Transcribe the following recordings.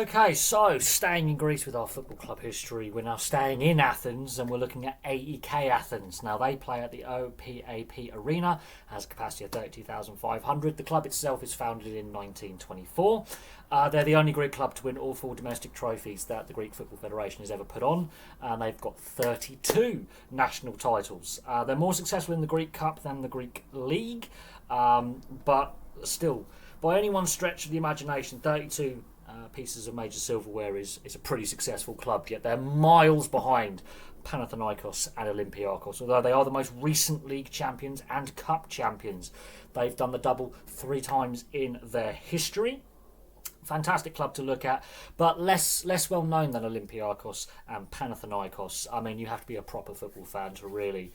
Okay, so staying in Greece with our football club history, we're now staying in Athens and we're looking at A.E.K Athens. Now they play at the O.P.A.P Arena, has a capacity of 32,500. The club itself is founded in 1924. They're the only Greek club to win all four domestic trophies that the Greek Football Federation has ever put on, and they've got 32 national titles. They're more successful in the Greek Cup than the Greek League, but still, by any one stretch of the imagination, 32 pieces of major silverware is a pretty successful club, yet they're miles behind Panathinaikos and Olympiacos. Although they are the most recent league champions and cup champions, they've done the double 3 times in their history. Fantastic club to look at, but less well known than Olympiacos and Panathinaikos. I mean, you have to be a proper football fan to really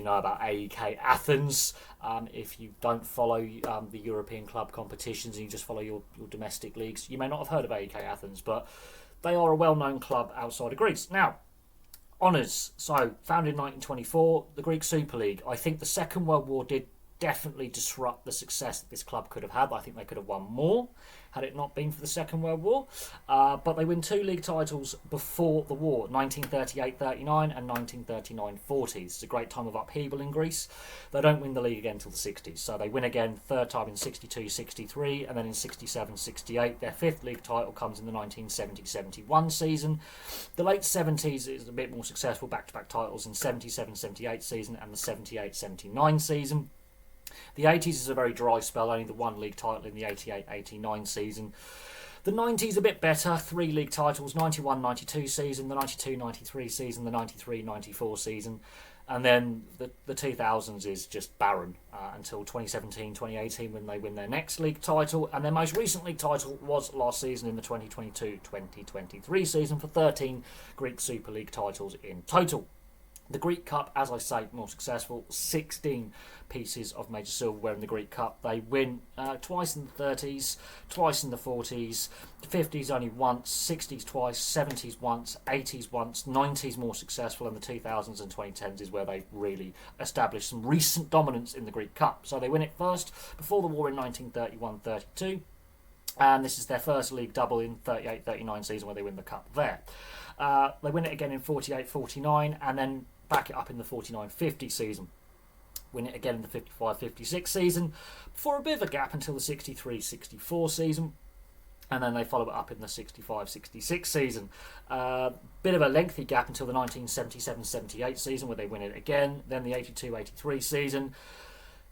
know about A.E.K Athens. If you don't follow the European club competitions and you just follow your domestic leagues, you may not have heard of A.E.K Athens, but they are a well-known club outside of Greece. Now, honours. So, founded in 1924, the Greek Super League. I think the Second World War did definitely disrupt the success that this club could have had. I think they could have won more had it not been for the Second World War. But they win 2 league titles before the war, 1938-39 and 1939-40. It's a great time of upheaval in Greece. They don't win the league again until the 60s. So they win again, third time in 62-63, and then in 67-68. Their 5th league title comes in the 1970-71 season. The late 70s is a bit more successful, back-to-back titles in 77-78 season and the 78-79 season. The 80s is a very dry spell, only the 1 league title in the 88-89 season. The 90s a bit better, 3 league titles, 91-92 season, the 92-93 season, the 93-94 season. And then the 2000s is just barren until 2017-2018 when they win their next league title. And their most recent league title was last season in the 2022-2023 season for 13 Greek Super League titles in total. The Greek Cup, as I say, more successful. 16 pieces of major silverware in the Greek Cup. They win twice in the 30s, twice in the 40s, the 50s only once, 60s twice, 70s once, 80s once, 90s more successful, and the 2000s and 2010s is where they really established some recent dominance in the Greek Cup. So they win it first before the war in 1931-32. And this is their first league double in 38-39 season where they win the cup there. They win it again in 48-49 and then back it up in the 49-50 season. Win it again in the 55-56 season for a bit of a gap until the 63-64 season. And then they follow it up in the 65-66 season. Bit of a lengthy gap until the 1977-78 season where they win it again. Then the 82-83 season.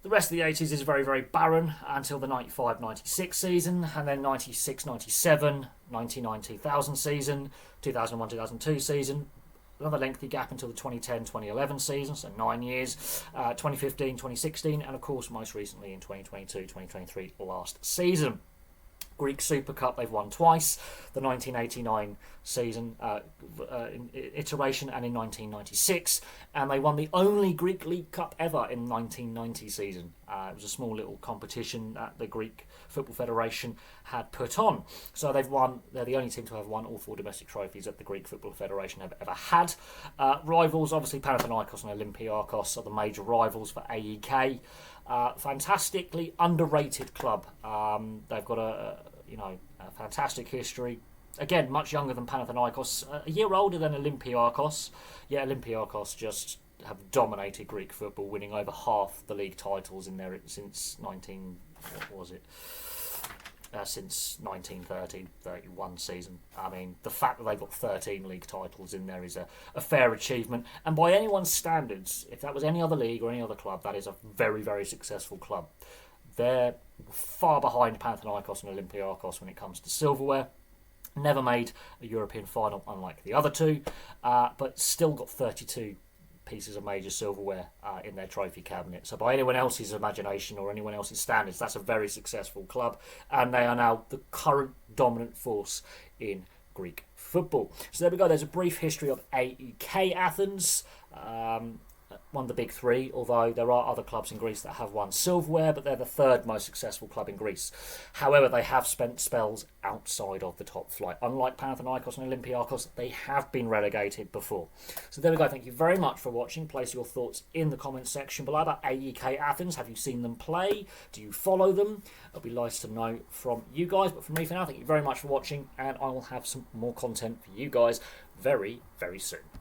The rest of the 80s is very, very barren until the 95-96 season, and then 96-97, 99-2000 season, 2001-2002 season. Another lengthy gap until the 2010-2011 season, so 9 years, 2015-2016, and of course most recently in 2022-2023 last season. Greek Super Cup they've won twice, the 1989 season iteration and in 1996, and they won the only Greek League Cup ever in 1990 season. It was a small little competition that the Greek Football Federation had put on. So they're the only team to have won all 4 domestic trophies that the Greek Football Federation have ever had. Rivals, obviously Panathinaikos and Olympiacos are the major rivals for A.E.K. Fantastically underrated club. They've got a fantastic history. Again, much younger than Panathinaikos, a year older than Olympiacos. Yeah, Olympiacos just have dominated Greek football, winning over half the league titles in there since 1930-31 season. I mean, the fact that they've got 13 league titles in there is a fair achievement. And by anyone's standards, if that was any other league or any other club, that is a very, very successful club. They're far behind Panathinaikos and Olympiacos when it comes to silverware. Never made a European final, unlike the other two, but still got 32 pieces of major silverware in their trophy cabinet. So by anyone else's imagination or anyone else's standards, that's a very successful club, and they are now the current dominant force in Greek football. So there we go. There's a brief history of A.E.K Athens. won the big three, although there are other clubs in Greece that have won silverware, but they're the third most successful club in Greece. However, they have spent spells outside of the top flight. Unlike Panathinaikos and Olympiakos, they have been relegated before. So there we go. Thank you very much for watching. Place your thoughts in the comments section below about A.E.K Athens. Have you seen them play? Do you follow them? It'll be nice to know from you guys. But from me for now, thank you very much for watching, and I will have some more content for you guys very, very soon.